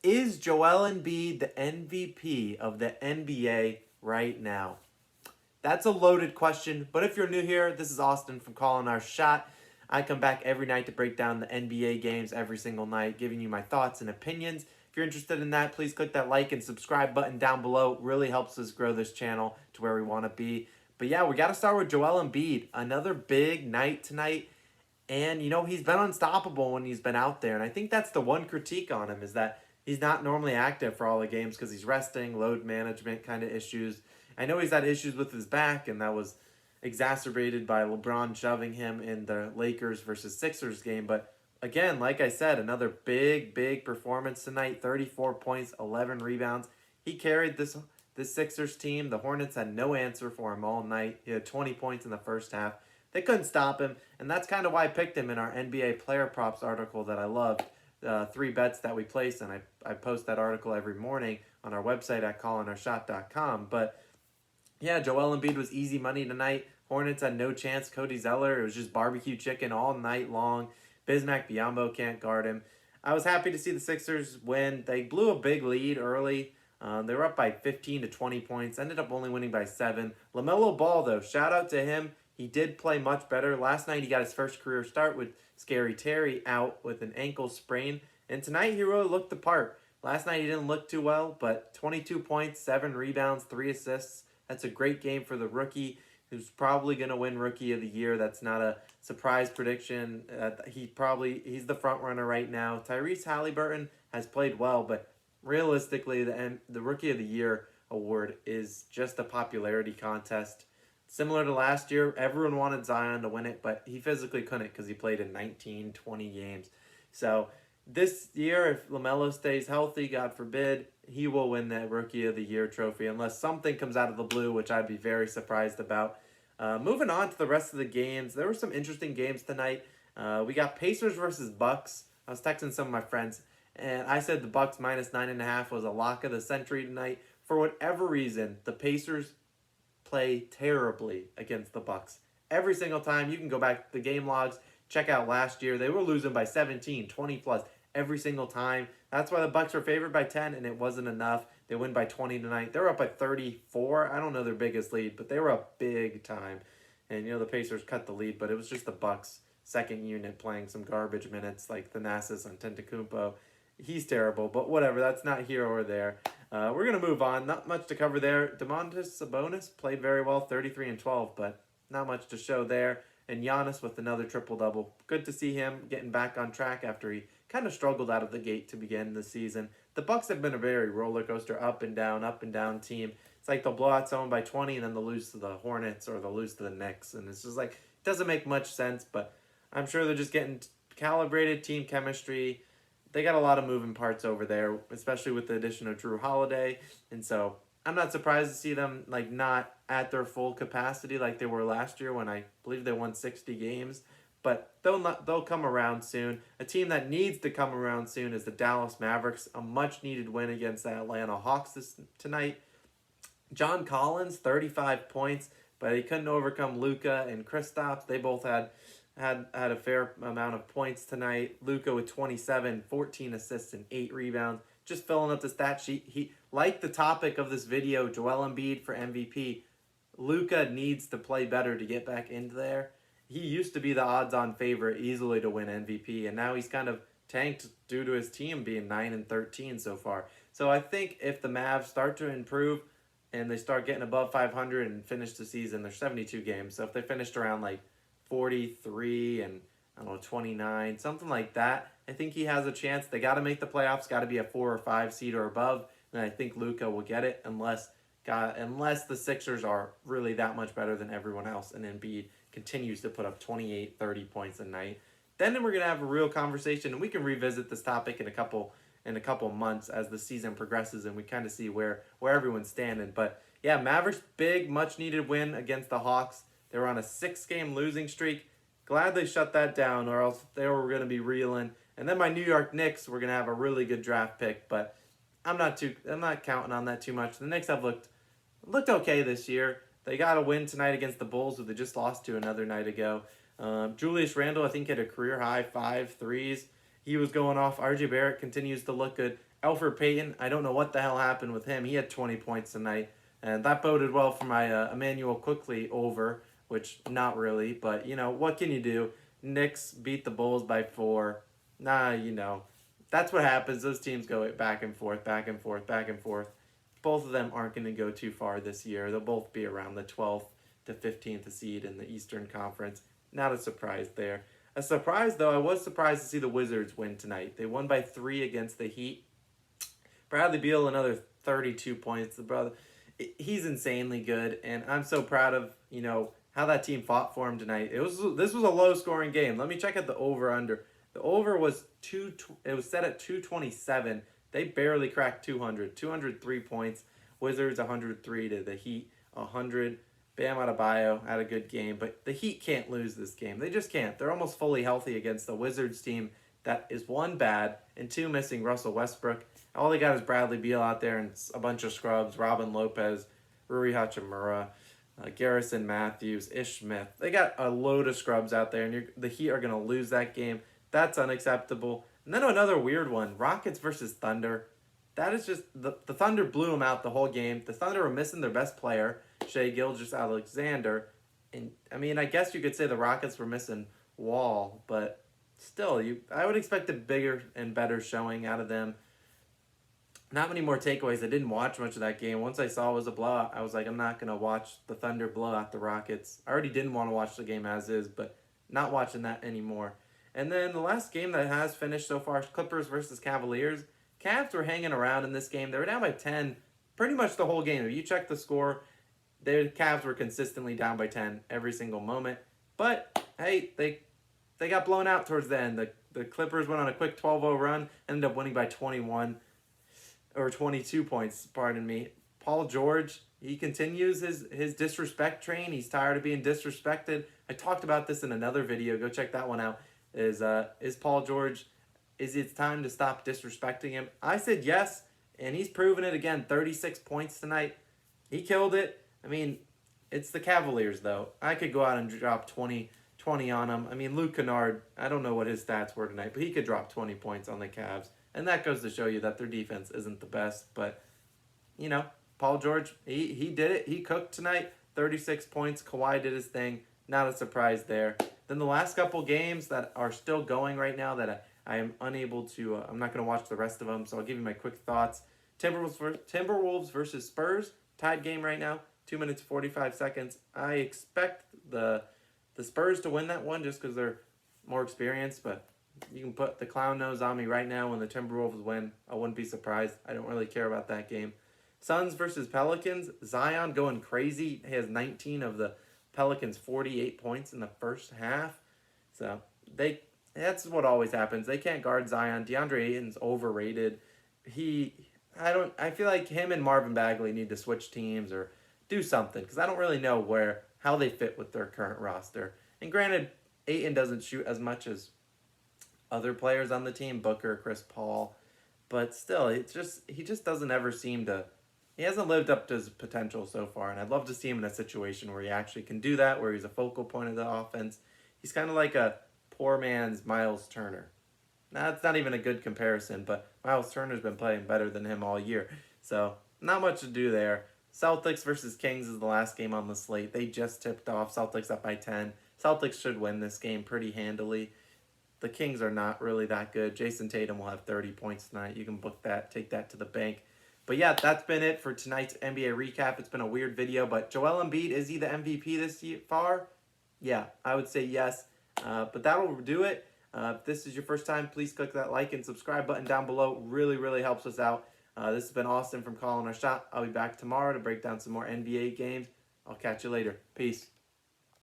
Is Joel Embiid the MVP of the NBA right now? That's a loaded question, but if you're new here, this is Austin from Calling Our Shot. I come back every night to break down the NBA games every single night, giving you my thoughts and opinions. If you're interested in that, please click that like and subscribe button down below. It really helps us grow this channel to where we want to be. But yeah, we got to start with Joel Embiid. Another big night tonight. And, he's been unstoppable when he's been out there. And I think that's the one critique on him is that he's not normally active for all the games because he's resting, load management kind of issues. I know he's had issues with his back, and that was exacerbated by LeBron shoving him in the Lakers versus Sixers game. But again, like I said, another big performance tonight. 34 points, 11 rebounds. He carried this Sixers team. The Hornets had no answer for him all night. He had 20 points in the first half. They couldn't stop him, and that's kind of why I picked him in our NBA player props article that I loved. 3 bets that we placed, and I post that article every morning on our website at callingourshot.com. But yeah, Joel Embiid was easy money tonight. Hornets had no chance. Cody Zeller, it was just barbecue chicken all night long. Bismack Biyombo can't guard him. I was happy to see the Sixers win. They blew a big lead early. They were up by 15 to 20 points. Ended up only winning by 7. LaMelo Ball, though, shout out to him. He did play much better. Last night he got his first career start with Scary Terry out with an ankle sprain. And tonight he really looked the part. Last night he didn't look too well, but 22 points, 7 rebounds, 3 assists. That's a great game for the rookie who's probably going to win Rookie of the Year. That's not a surprise prediction. He's the front runner right now. Tyrese Halliburton has played well, but realistically the Rookie of the Year award is just a popularity contest. Similar to last year, everyone wanted Zion to win it, but he physically couldn't because he played in 19, 20 games. So this year, if LaMelo stays healthy, God forbid, he will win the Rookie of the Year trophy unless something comes out of the blue, which I'd be very surprised about. Moving on to the rest of the games, there were some interesting games tonight. We got Pacers versus Bucks. I was texting some of my friends, and I said the Bucks minus 9.5 was a lock of the century tonight. For whatever reason, the Pacers play terribly against the Bucks. Every single time, you can go back to the game logs, check out last year. They were losing by 17, 20 plus every single time. That's why the Bucks were favored by 10, and it wasn't enough. They win by 20 tonight. They were up by 34. I don't know their biggest lead, but they were up big time. And, the Pacers cut the lead, but it was just the Bucks' second unit playing some garbage minutes like Thanasis and Antetokounmpo. He's terrible, but whatever. That's not here or there. We're going to move on. Not much to cover there. Domantas Sabonis played very well, 33 and 12, but not much to show there. And Giannis with another triple-double. Good to see him getting back on track after he kind of struggled out of the gate to begin the season. The Bucks have been a very roller coaster, up and down team. It's like they'll blow out someone by 20 and then they'll lose to the Hornets or they'll lose to the Knicks. And it's just like, it doesn't make much sense, but I'm sure they're just getting calibrated team chemistry. They got a lot of moving parts over there, especially with the addition of Drew Holiday. And so I'm not surprised to see them not at their full capacity like they were last year when I believe they won 60 games. But they'll come around soon. A team that needs to come around soon is the Dallas Mavericks. A much-needed win against the Atlanta Hawks tonight. John Collins, 35 points, but he couldn't overcome Luka and Kristaps. They both had a fair amount of points tonight. Luka with 27, 14 assists, and 8 rebounds. Just filling up the stat sheet. He, like the topic of this video, Joel Embiid for MVP, Luka needs to play better to get back into there. He used to be the odds-on favorite easily to win MVP, and now he's kind of tanked due to his team being 9 and 13 so far. So I think if the Mavs start to improve and they start getting above 500 and finish the season, there's 72 games. So if they finished around 43 and 29, something like that, I think he has a chance. They got to make the playoffs, got to be a 4 or 5 seed or above, and I think Luka will get it unless the Sixers are really that much better than everyone else and Embiid continues to put up 28, 30 points a night. Then we're going to have a real conversation, and we can revisit this topic in a couple months as the season progresses and we kind of see where everyone's standing. But yeah, Mavericks big, much needed win against the Hawks. They were on a 6-game losing streak. Glad they shut that down, or else they were going to be reeling. And then my New York Knicks were going to have a really good draft pick, but I'm not counting on that too much. The Knicks have looked okay this year. They got a win tonight against the Bulls, who they just lost to another night ago. Julius Randle, I think, had a career high 5 threes. He was going off. RJ Barrett continues to look good. Elfrid Payton, I don't know what the hell happened with him. He had 20 points tonight, and that boded well for my Emmanuel Quickly over, which not really, but what can you do? Knicks beat the Bulls by 4. That's what happens. Those teams go back and forth, back and forth, back and forth. Both of them aren't going to go too far this year. They'll both be around the 12th to 15th seed in the Eastern Conference. Not a surprise there. A surprise, though, I was surprised to see the Wizards win tonight. They won by 3 against the Heat. Bradley Beal, another 32 points. The brother, he's insanely good, and I'm so proud of how that team fought for him tonight. This was a low scoring game. Let me check out the over under. The over was it was set at 227. They barely cracked 200. 203 points. Wizards 103 to the Heat 100. Bam Adebayo had a good game, but the Heat can't lose this game. They just can't. They're almost fully healthy against the Wizards team that is 1 bad and 2 missing Russell Westbrook. All they got is Bradley Beal out there and a bunch of scrubs, Robin Lopez, Rui Hachimura, Garrison Matthews, Ish Smith. They got a load of scrubs out there, and the Heat are going to lose that game. That's unacceptable. And then another weird one, Rockets versus Thunder. That is just, the Thunder blew them out the whole game. The Thunder were missing their best player, Shai Gilgeous-Alexander. And, I guess you could say the Rockets were missing Wall, but still, I would expect a bigger and better showing out of them. Not many more takeaways. I didn't watch much of that game. Once I saw it was a blowout, I was like, I'm not going to watch the Thunder blow out the Rockets. I already didn't want to watch the game as is, but not watching that anymore. And then the last game that has finished so far is Clippers versus Cavaliers. Cavs were hanging around in this game. They were down by 10 pretty much the whole game. If you check the score, the Cavs were consistently down by 10 every single moment. But, hey, they got blown out towards the end. The Clippers went on a quick 12-0 run, ended up winning by 21. Or 22 points, pardon me. Paul George, he continues his disrespect train. He's tired of being disrespected. I talked about this in another video. Go check that one out. Is Paul George, is it time to stop disrespecting him? I said yes, and he's proven it again. 36 points tonight. He killed it. It's the Cavaliers, though. I could go out and drop 20 on them. Luke Kennard, I don't know what his stats were tonight, but he could drop 20 points on the Cavs. And that goes to show you that their defense isn't the best. But, Paul George, he did it. He cooked tonight. 36 points. Kawhi did his thing. Not a surprise there. Then the last couple games that are still going right now that I am unable to, I'm not going to watch the rest of them, so I'll give you my quick thoughts. Timberwolves versus Spurs. Tied game right now. 2 minutes, 45 seconds. I expect the Spurs to win that one just because they're more experienced, but you can put the clown nose on me right now when the Timberwolves win. I wouldn't be surprised. I don't really care about that game. Suns versus Pelicans. Zion going crazy. He has 19 of the Pelicans' 48 points in the first half. So that's what always happens. They can't guard Zion. DeAndre Ayton's overrated. I feel like him and Marvin Bagley need to switch teams or do something because I don't really know how they fit with their current roster. And granted, Ayton doesn't shoot as much as other players on the team, Booker, Chris Paul, but still, he just doesn't ever seem to. He hasn't lived up to his potential so far, and I'd love to see him in a situation where he actually can do that, where he's a focal point of the offense. He's kind of like a poor man's Miles Turner. Now, that's not even a good comparison, but Miles Turner's been playing better than him all year, so not much to do there. Celtics versus Kings is the last game on the slate. They just tipped off. Celtics up by 10. Celtics should win this game pretty handily. The Kings are not really that good. Jason Tatum will have 30 points tonight. You can book that, take that to the bank. But yeah, that's been it for tonight's NBA recap. It's been a weird video, but Joel Embiid, is he the MVP this far? Yeah, I would say yes. But that will do it. If this is your first time, please click that like and subscribe button down below. Really, really helps us out. This has been Austin from Calling Our Shot. I'll be back tomorrow to break down some more NBA games. I'll catch you later. Peace.